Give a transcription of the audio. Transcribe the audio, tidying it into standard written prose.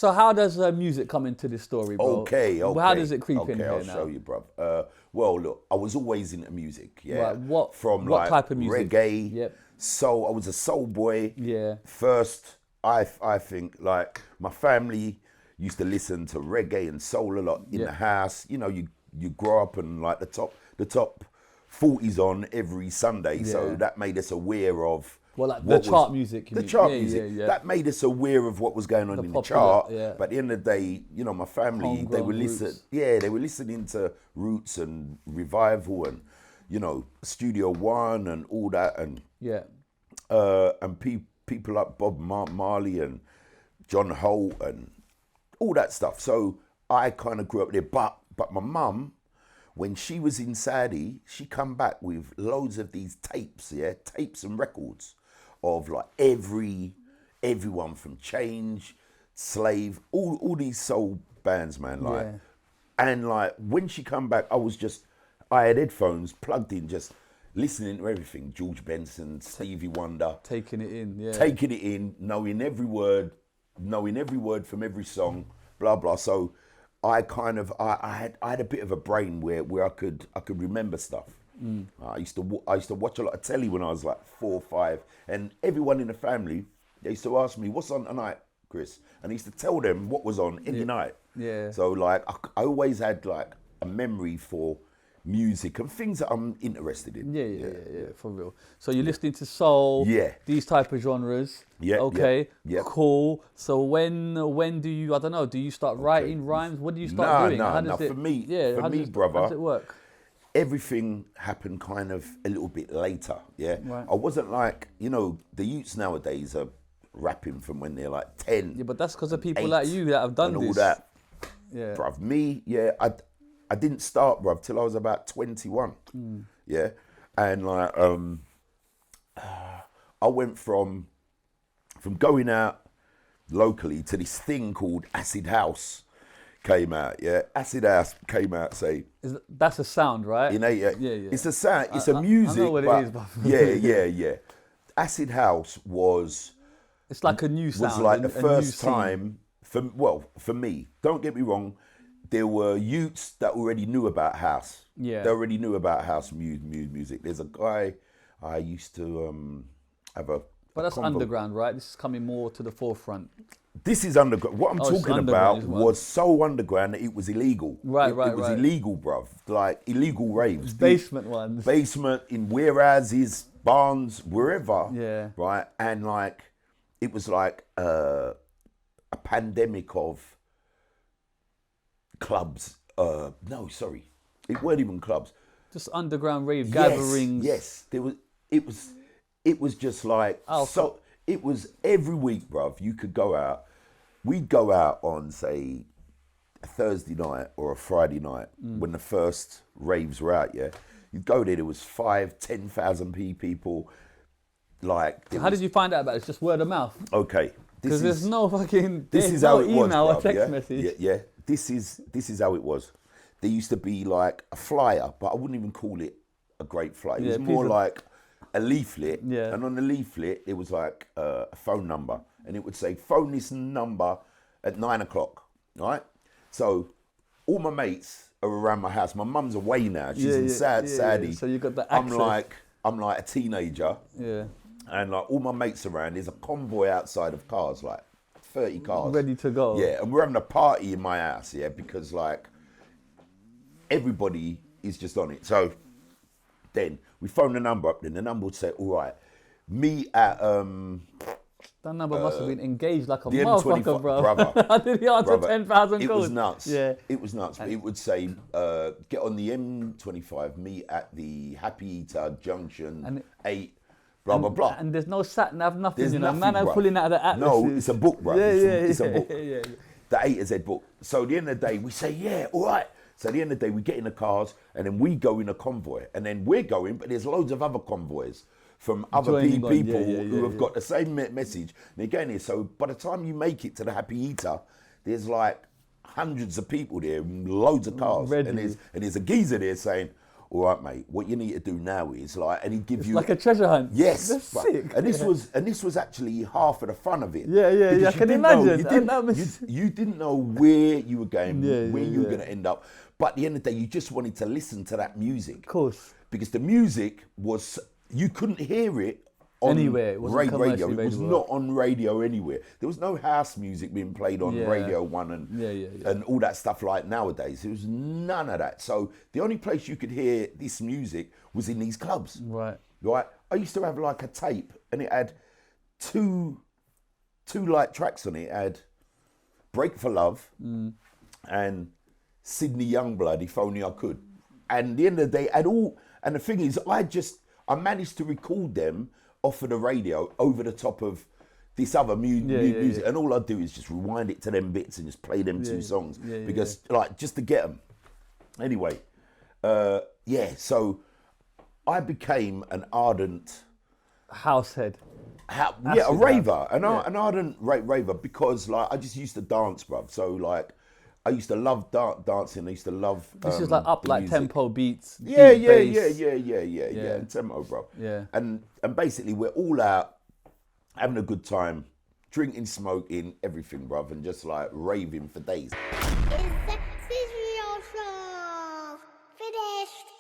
So how does music come into this story, bro? Okay. How does it creep in here I'll now? show you, bruv. Well, look, I was always into music, yeah. Right, what like type of music? Reggae, Yep. soul. I was a soul boy. Yeah. First, I think, like, my family used to listen to reggae and soul a lot in the house. You know, you grow up and, like, the top 40s on every Sunday, so that made us aware of the chart music. The chart music. Yeah. That made us aware of what was going on in the chart. Yeah. But at the end of the day, you know, my family, they were listening to Roots and Revival and, you know, Studio One and all that, and people like Bob Marley and John Holt and all that stuff. So I kind of grew up there. But my mum, when she was in Saudi, she come back with loads of these tapes and records of like everyone from Change, Slave, all these soul bands, man. Like, and like when she come back, I had headphones plugged in, just listening to everything. George Benson, Stevie Wonder, taking it in, knowing every word from every song, blah blah. So I kind of I had a bit of a brain where I could remember stuff. I used to watch a lot of telly when I was like 4 or 5, and everyone in the family, they used to ask me, "What's on tonight, Chris?" And I used to tell them what was on any night. Yeah. So like I always had like a memory for music and things that I'm interested in. Yeah, for real. So you're listening to soul, these type of genres. Yeah. Okay. Yeah. Cool. So when do you, I don't know, do you start writing rhymes? What do you start doing? No. For me, brother, how does it work? Everything happened kind of a little bit later. Yeah. Right. I wasn't like, you know, the youths nowadays are rapping from when they're like 10. Yeah, but that's because of people like you that have done and this. All that. Yeah. Bruv, me, I didn't start, bruv, till I was about 21. Yeah. And like, I went from going out locally to this thing called Acid House came out, Acid House came out, that's a sound, right? Yeah. It's a sound, it's a music. I know what it is, but yeah. Acid House was... It's like a new sound. Was like the first time, for me, don't get me wrong, there were youths that already knew about house. Yeah. They already knew about house music. There's a guy I used to have a... But that's underground, right? This is coming more to the forefront. This is underground. What I'm talking about was so underground that it was illegal. Right. It was illegal, bruv. Like illegal raves. Basement ones. Basement, in warehouses, barns, wherever. Yeah. Right? And like, it was like a pandemic of clubs. No, sorry. It weren't even clubs. Just underground rave gatherings. Yes. It was just like, it was every week, bruv. You could go out. We'd go out on, say, a Thursday night or a Friday night when the first raves were out, yeah? You'd go there was 5,000, 10,000 people. Like, how did you find out about it? It's just word of mouth? Okay. Because there's no fucking... This is how it was, email bruv, or text message. Yeah. This is how it was. There used to be like a flyer, but I wouldn't even call it a great flyer. It was more like a leaflet, and on the leaflet it was like a phone number, and it would say, phone this number at 9 o'clock, right? So all my mates are around my house. My mum's away now. She's in Saudi. So you got the access. I'm like a teenager. Yeah. And like all my mates around, there's a convoy outside of cars, like 30 cars. Ready to go. Yeah, and we're having a party in my house, because like everybody is just on it. So then we phone the number up, then the number would say, all right, me at... that number must have been engaged like a motherfucker, bro. Brother. I did he answer 10,000 calls? It was nuts. Yeah. It was nuts. But it would say, get on the M25, meet at the Happy Eater Junction, 8, blah, blah, blah. And there's no sat-nav, nothing, there's nothing, man, I'm pulling out of the atlas. No, it's a book, bro. It's a book. The A to Z book. So at the end of the day, we say, yeah, all right. So at the end of the day, we get in the cars, and then we go in a convoy. And then we're going, but there's loads of other convoys from other people who have got the same message. And they're getting here. So by the time you make it to the Happy Eater, there's like hundreds of people there, loads of cars. And there's a geezer there saying, all right, mate, what you need to do now is like, and he'd give you like a treasure hunt. Yes, That's sick. And this was actually half of the fun of it. Yeah. I can imagine. You didn't know where you were going, where you were going to end up. But at the end of the day, you just wanted to listen to that music. Of course. Because the music was, you couldn't hear it on anywhere. It wasn't radio. It was not on radio anywhere. There was no house music being played on Radio 1 and all that stuff like nowadays. There was none of that. So the only place you could hear this music was in these clubs. Right. I used to have like a tape and it had two light tracks on it. It had Break for Love and Sydney Youngblood, If Only I Could. And at the end of the day, and the thing is, I managed to record them off of the radio over the top of this other music. And all I do is just rewind it to them bits and just play them two songs because like, just to get them. Anyway, so I became an ardent househead. A raver, an ardent raver because like I just used to dance, bruv. So like I used to love dancing. I used to love. This is like up like music. Tempo beats. Yeah, and tempo, bro. Yeah. And basically we're all out having a good time, drinking, smoking, everything, bruv, and just like raving for days. It's the Shizzio Show. Finished.